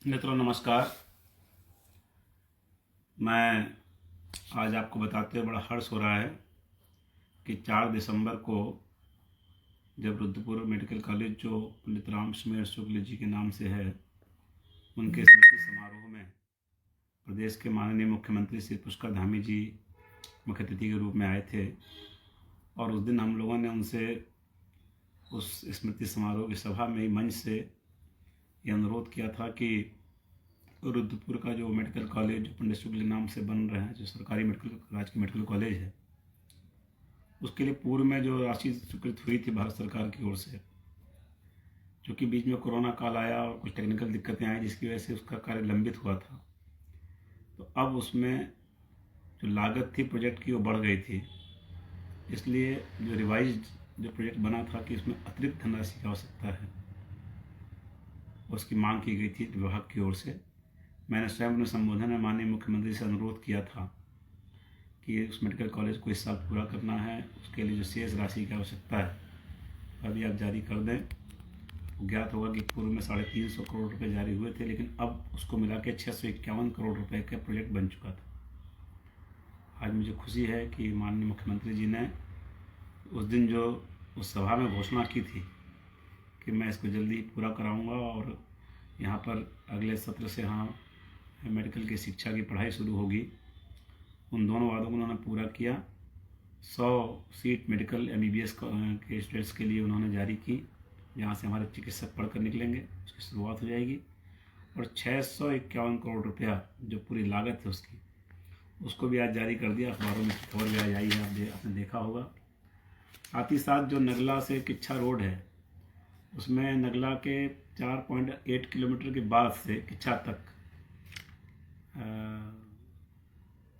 मित्रों नमस्कार। मैं आज आपको बताते हुए बड़ा हर्ष हो रहा है कि 4 दिसंबर को जब रुद्रपुर मेडिकल कॉलेज जो पंडित राम सुमेर शुक्ल जी के नाम से है, उनके स्मृति समारोह में प्रदेश के माननीय मुख्यमंत्री श्री पुष्कर धामी जी मुख्य अतिथि के रूप में आए थे। और उस दिन हम लोगों ने उनसे उस स्मृति समारोह की सभा में मंच से ये अनुरोध किया था कि रुद्रपुर का जो मेडिकल कॉलेज जो पंडित शुक्ल नाम से बन रहे हैं, जो सरकारी मेडिकल राजकीय मेडिकल कॉलेज है, उसके लिए पूर्व में जो राशि स्वीकृत हुई थी भारत सरकार की ओर से, क्योंकि बीच में कोरोना काल आया और कुछ टेक्निकल दिक्कतें आई जिसकी वजह से उसका कार्य लंबित हुआ था। तो अब उसमें जो लागत थी प्रोजेक्ट की वो बढ़ गई थी, इसलिए जो रिवाइज्ड जो प्रोजेक्ट बना था कि इसमें अतिरिक्त धनराशि की आवश्यकता है, उसकी मांग की गई थी विभाग की ओर से। मैंने स्वयं अपने संबोधन में माननीय मुख्यमंत्री से अनुरोध किया था कि उस मेडिकल कॉलेज को इस साल पूरा करना है, उसके लिए जो शेष राशि की आवश्यकता है अभी आप जारी कर दें। ज्ञात होगा कि पूर्व में 350 करोड़ रुपए जारी हुए थे, लेकिन अब उसको मिला के 651 करोड़ रुपए का प्रोजेक्ट बन चुका था। आज मुझे खुशी है कि माननीय मुख्यमंत्री जी ने उस दिन जो उस सभा में घोषणा की थी कि मैं इसको जल्दी पूरा कराऊंगा और यहाँ पर अगले सत्र से मेडिकल की शिक्षा की पढ़ाई शुरू होगी, उन दोनों वादों को उन्होंने पूरा किया। 100 सीट मेडिकल MBBS के स्टूडेंट्स के लिए उन्होंने जारी की, जहाँ से हमारे चिकित्सक पढ़कर निकलेंगे, उसकी शुरुआत हो जाएगी। और 651 करोड़ रुपया जो पूरी लागत है उसकी, उसको भी आज जारी कर दिया। अखबारों में खबर भी आज आई है, आपने देखा होगा। साथ ही साथ जो नगला से किच्छा रोड है, उसमें नगला के 4.8 किलोमीटर के बाद से किच्छा तक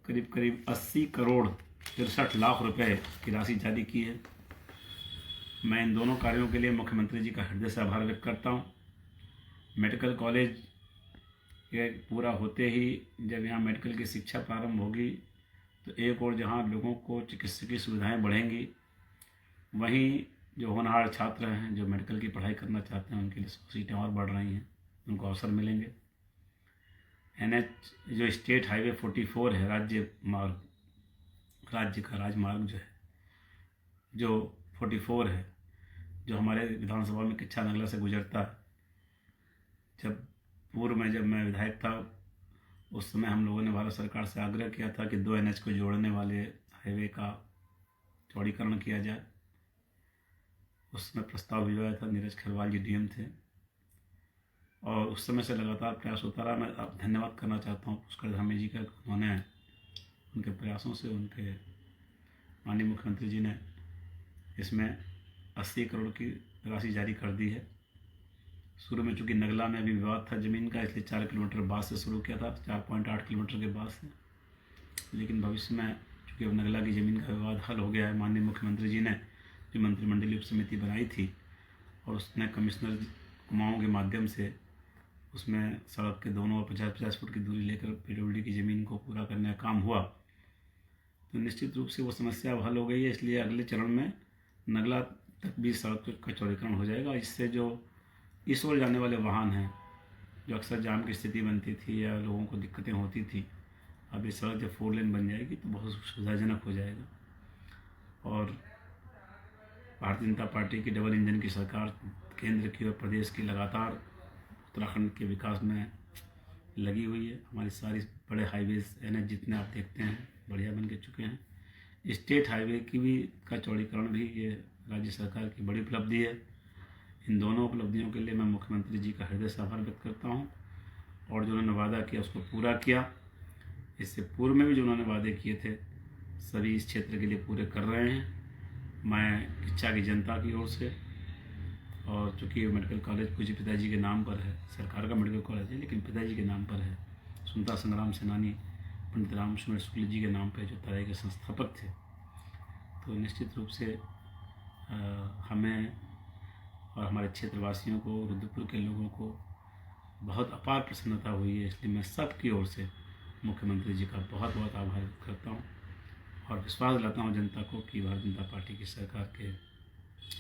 करीब करीब 80 करोड़ 63 लाख रुपए की राशि जारी की है। मैं इन दोनों कार्यों के लिए मुख्यमंत्री जी का हृदय से आभार व्यक्त करता हूँ। मेडिकल कॉलेज के पूरा होते ही जब यहाँ मेडिकल की शिक्षा प्रारंभ होगी तो एक और जहाँ लोगों को चिकित्सकीय सुविधाएं बढ़ेंगी, वहीं जो होनहार छात्र हैं जो मेडिकल की पढ़ाई करना चाहते हैं उनके लिए सीटें और बढ़ रही हैं, उनको अवसर मिलेंगे। NH जो स्टेट हाईवे 44 है, राज्य का राजमार्ग जो है, जो 44 है, जो हमारे विधानसभा में किच्छा नगला से गुजरता है। जब पूर्व में जब मैं विधायक था उस समय हम लोगों ने भारत सरकार से आग्रह किया था कि 2 NH को जोड़ने वाले हाईवे का चौड़ीकरण किया जाए। उस समय प्रस्ताव भिजवाया था, नीरज खैरवाल जी DM थे, और उस समय से लगातार प्रयास होता रहा। मैं अब धन्यवाद करना चाहता हूँ पुष्कर धामी जी का, उन्होंने उनके प्रयासों से उनके माननीय मुख्यमंत्री जी ने इसमें 80 करोड़ की राशि जारी कर दी है। शुरू में चूँकि नगला में अभी विवाद था ज़मीन का, इसलिए 4 किलोमीटर बाद से शुरू किया था, 4.8 किलोमीटर के बाद से। लेकिन भविष्य में चूँकि अब नगला की ज़मीन का विवाद हल हो गया है, माननीय मुख्यमंत्री जी ने जो मंत्रिमंडलीय उप समिति बनाई थी और उसने कमिश्नर कुमाऊँ के माध्यम से उसमें सड़क के दोनों ओर 50-50 फुट की दूरी लेकर PWD की ज़मीन को पूरा करने का काम हुआ, तो निश्चित रूप से वो समस्या अब हल हो गई है। इसलिए अगले चरण में नगला तक भी सड़क का चौड़ीकरण हो जाएगा। इससे जो इस ओर जाने वाले वाहन हैं, जो अक्सर जाम की स्थिति बनती थी या लोगों को दिक्कतें होती थी, अब ये सड़क जब 4 लेन बन जाएगी तो बहुत सुविधाजनक हो जाएगा। और भारतीय जनता पार्टी की डबल इंजन की सरकार केंद्र की और प्रदेश की लगातार उत्तराखंड के विकास में लगी हुई है। हमारी सारी बड़े हाईवेज NH जितने आप देखते हैं बढ़िया बन के चुके हैं। स्टेट हाईवे की भी का चौड़ीकरण भी ये राज्य सरकार की बड़ी उपलब्धि है। इन दोनों उपलब्धियों के लिए मैं मुख्यमंत्री जी का हृदय से आभार व्यक्त करता हूँ, और जो उन्होंने वादा किया उसको पूरा किया। इससे पूर्व में भी जो उन्होंने वादे किए थे सभी इस क्षेत्र के लिए पूरे कर रहे हैं। मैं किच्छा की जनता की ओर से, और चूँकि मेडिकल कॉलेज पूज्य पिताजी के नाम पर है, सरकार का मेडिकल कॉलेज है लेकिन पिताजी के नाम पर है, स्वतंत्रता संग्राम सेनानी पंडित राम सुमेर शुक्ल जी के नाम पर जो तराई के संस्थापक थे, तो निश्चित रूप से हमें और हमारे क्षेत्रवासियों को, रुद्रपुर के लोगों को बहुत अपार प्रसन्नता हुई है। इसलिए मैं सबकी ओर से मुख्यमंत्री जी का बहुत बहुत आभार व्यक्त करता हूँ और विश्वास दिलाता हूँ जनता को कि भारतीय जनता पार्टी की सरकार के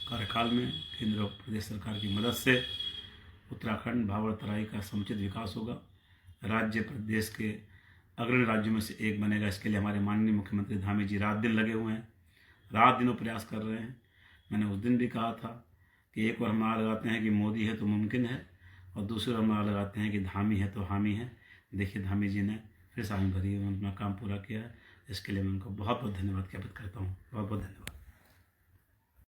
कार्यकाल में केंद्र और प्रदेश सरकार की मदद से उत्तराखंड भावर तराई का समुचित विकास होगा, राज्य प्रदेश के अग्रणी राज्यों में से एक बनेगा। इसके लिए हमारे माननीय मुख्यमंत्री धामी जी रात दिन लगे हुए हैं, रात दिनों प्रयास कर रहे हैं। मैंने उस दिन भी कहा था कि एक बार हम नारा लगाते हैं कि मोदी है तो मुमकिन है, और दूसरी बार हम नारा लगाते हैं कि धामी है तो हामी है। देखिए धामी जी ने फिर से हामी भरी अपना काम पूरा किया है। इसके लिए मैं उनको बहुत बहुत धन्यवाद ज्ञापित करता हूँ। बहुत बहुत धन्यवाद।